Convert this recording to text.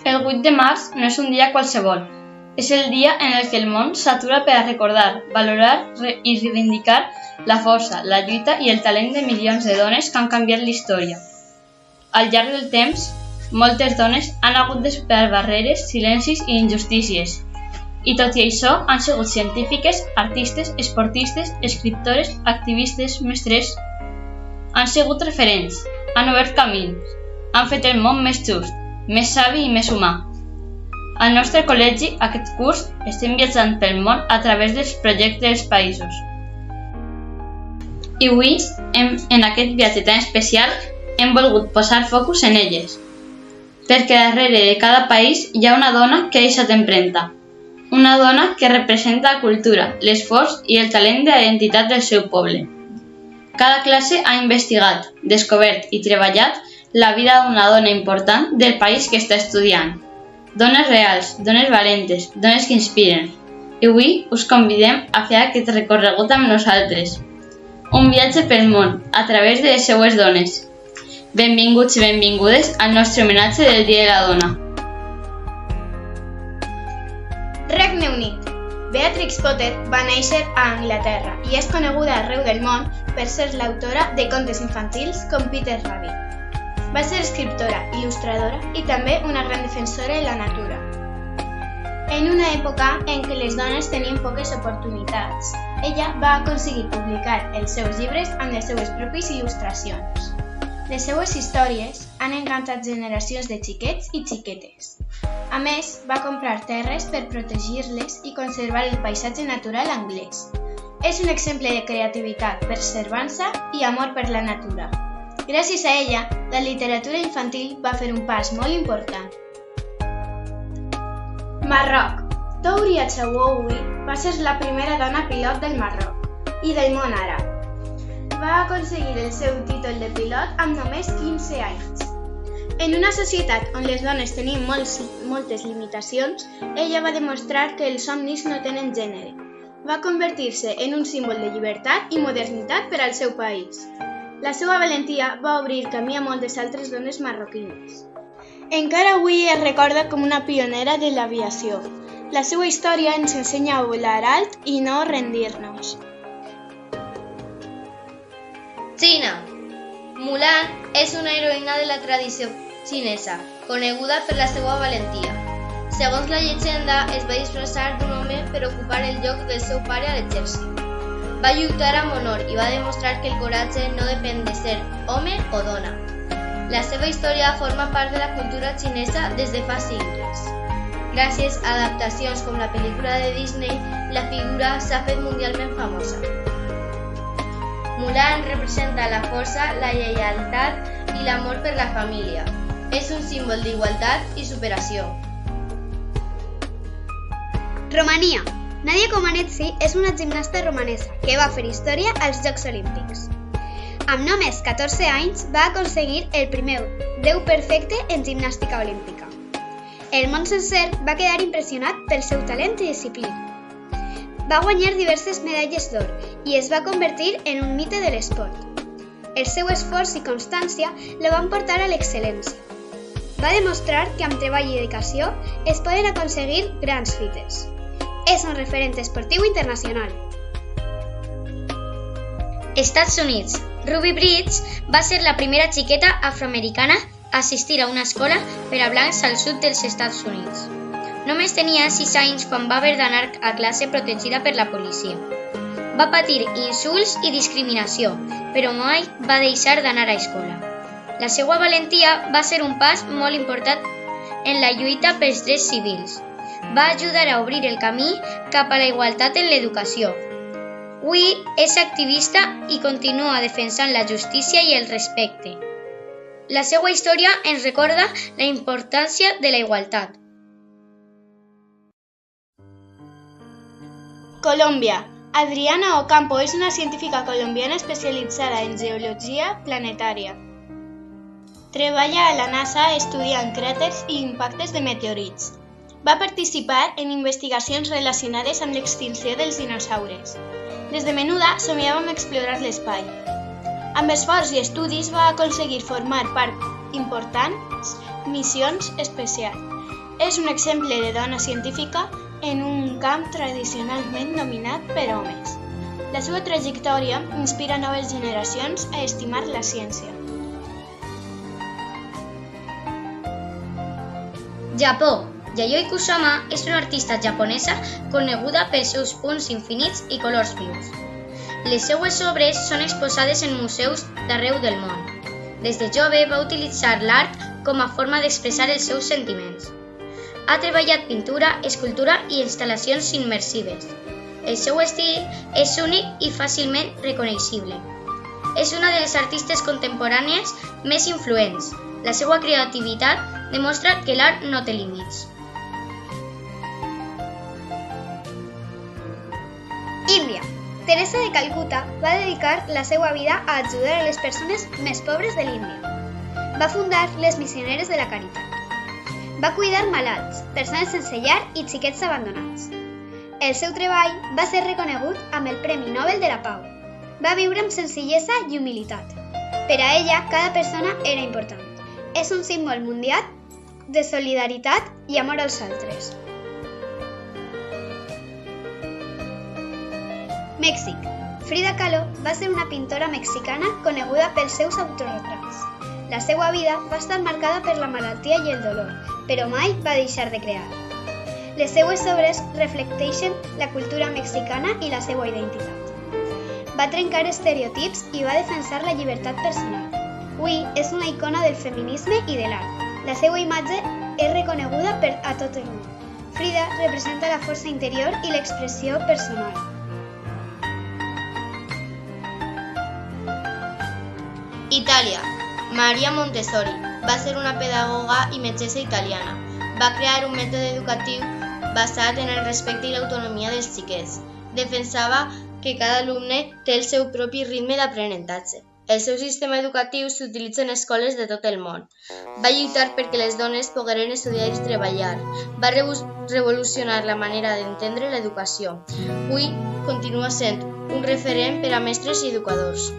El 8 de març no és un dia qualsevol, és el dia en el que el món s'atura per a recordar, valorar i reivindicar la força, la lluita i el talent de milions de dones que han canviat la història. Al llarg del temps, moltes dones han hagut de superar barreres, silencis i injustícies. I tot i això, han sigut científiques, artistes, esportistes, escriptores, activistes, mestres. Han sigut referents, han obert camins, han fet el món més just, més savi i més humà. Al nostre col·legi, aquest curs, estem viatjant pel món a través dels projectes dels països. I avui, en aquest viatge tan especial, hem volgut posar focus en elles, perquè darrere de cada país hi ha una dona que ha deixat empremta, una dona que representa la cultura, l'esforç i el talent de la identitat del seu poble. Cada classe ha investigat, descobert i treballat la vida d'una dona important del país que està estudiant. Dones reals, dones valentes, dones que inspiren. I avui us convidem a fer aquest recorregut amb nosaltres. Un viatge pel món, a través de les seues dones. Benvinguts i benvingudes al nostre homenatge del Dia de la Dona. Regne Unit. Beatrix Potter va néixer a Anglaterra i és coneguda arreu del món per ser l'autora de contes infantils com Peter Rabbit. Va ser escriptora, il·lustradora i també una gran defensora de la natura. En una època en què les dones tenien poques oportunitats, ella va aconseguir publicar els seus llibres amb les seues pròpies il·lustracions. Les seues històries han encantat generacions de xiquets i xiquetes. A més, va comprar terres per protegir-les i conservar el paisatge natural anglès. És un exemple de creativitat, perseverança i amor per la natura. Gràcies a ella, la literatura infantil va fer un pas molt important. Marroc. Touria Chawoui va ser la primera dona pilot del Marroc i del món àrab. Va aconseguir el seu títol de pilot amb només 15 anys. En una societat on les dones tenien moltes limitacions, ella va demostrar que els somnis no tenen gènere. Va convertir-se en un símbol de llibertat i modernitat per al seu país. La seva valentia va obrir camí a moltes altres dones marroquines. Encara avui es recorda com una pionera de l'aviació. La seva història ens ensenya a volar alt i no rendir-nos. Xina. Mulan és una heroïna de la tradició xinesa, coneguda per la seva valentia. Segons la llegenda, es va disfressar d'un home per ocupar el lloc del seu pare a l'exèrcit. Va lluitar amb honor i va demostrar que el coratge no depèn de ser home o dona. La seva història forma part de la cultura xinesa des de fa segles. Gràcies a adaptacions com la pel·lícula de Disney, la figura s'ha fet mundialment famosa. Mulan representa la força, la lleialtat i l'amor per la família. És un símbol d'igualtat i superació. Romania. Nadia Comaneci és una gimnasta romanesa que va fer història als Jocs Olímpics. Amb només 14 anys va aconseguir el primer 10 perfecte en gimnàstica olímpica. El món sencer va quedar impressionat pel seu talent i disciplina. Va guanyar diverses medalles d'or i es va convertir en un mite de l'esport. El seu esforç i constància la van portar a l'excel·lència. Va demostrar que amb treball i dedicació es poden aconseguir grans fites. És un referent esportiu internacional. Estats Units. Ruby Bridges va ser la primera xiqueta afroamericana a assistir a una escola per a blancs al sud dels Estats Units. Només tenia 6 anys quan va haver d'anar a classe protegida per la policia. Va patir insults i discriminació, però mai va deixar d'anar a escola. La seva valentia va ser un pas molt important en la lluita pels drets civils. Va ajudar a obrir el camí cap a la igualtat en l'educació. Avui és activista i continua defensant la justícia i el respecte. La seva història ens recorda la importància de la igualtat. Colòmbia. Adriana Ocampo és una científica colombiana especialitzada en geologia planetària. Treballa a la NASA estudiant cràters i impactes de meteorits. Va participar en investigacions relacionades amb l'extinció dels dinosaures. Des de menuda somiava amb explorar l'espai. Amb esforç i estudis va aconseguir formar part importants missions especials. És un exemple de dona científica en un camp tradicionalment dominat per homes. La seva trajectòria inspira noves generacions a estimar la ciència. Japó. Yayoi Kusama és una artista japonesa coneguda pels seus punts infinits i colors vius. Les seues obres són exposades en museus d'arreu del món. Des de jove va utilitzar l'art com a forma d'expressar els seus sentiments. Ha treballat pintura, escultura i instal·lacions immersives. El seu estil és únic i fàcilment reconeixible. És una de les artistes contemporànies més influents. La seva creativitat demostra que l'art no té límits. Índia. Teresa de Calcuta va dedicar la seva vida a ajudar a les persones més pobres de l'Índia. Va fundar les Missioneres de la Caritat. Va cuidar malalts, persones sense llar i xiquets abandonats. El seu treball va ser reconegut amb el Premi Nobel de la Pau. Va viure amb senzillesa i humilitat. Per a ella, cada persona era important. És un símbol mundial de solidaritat i amor als altres. Mèxic. Frida Kahlo va ser una pintora mexicana coneguda pels seus autorretrats. La seva vida va estar marcada per la malaltia i el dolor, però mai va deixar de crear. Les seues obres reflecteixen la cultura mexicana i la seva identitat. Va trencar estereotips i va defensar la llibertat personal. Avui és una icona del feminisme i de l'art. La seva imatge és reconeguda a tot el món. Frida representa la força interior i l'expressió personal. Itàlia. Maria Montessori va ser una pedagoga i metgessa italiana. Va crear un mètode educatiu basat en el respecte i l'autonomia dels xiquets. Defensava que cada alumne té el seu propi ritme d'aprenentatge. El seu sistema educatiu s'utilitza en escoles de tot el món. Va lluitar perquè les dones pogueren estudiar i treballar. Va revolucionar la manera d'entendre l'educació. Avui continua sent un referent per a mestres i educadors.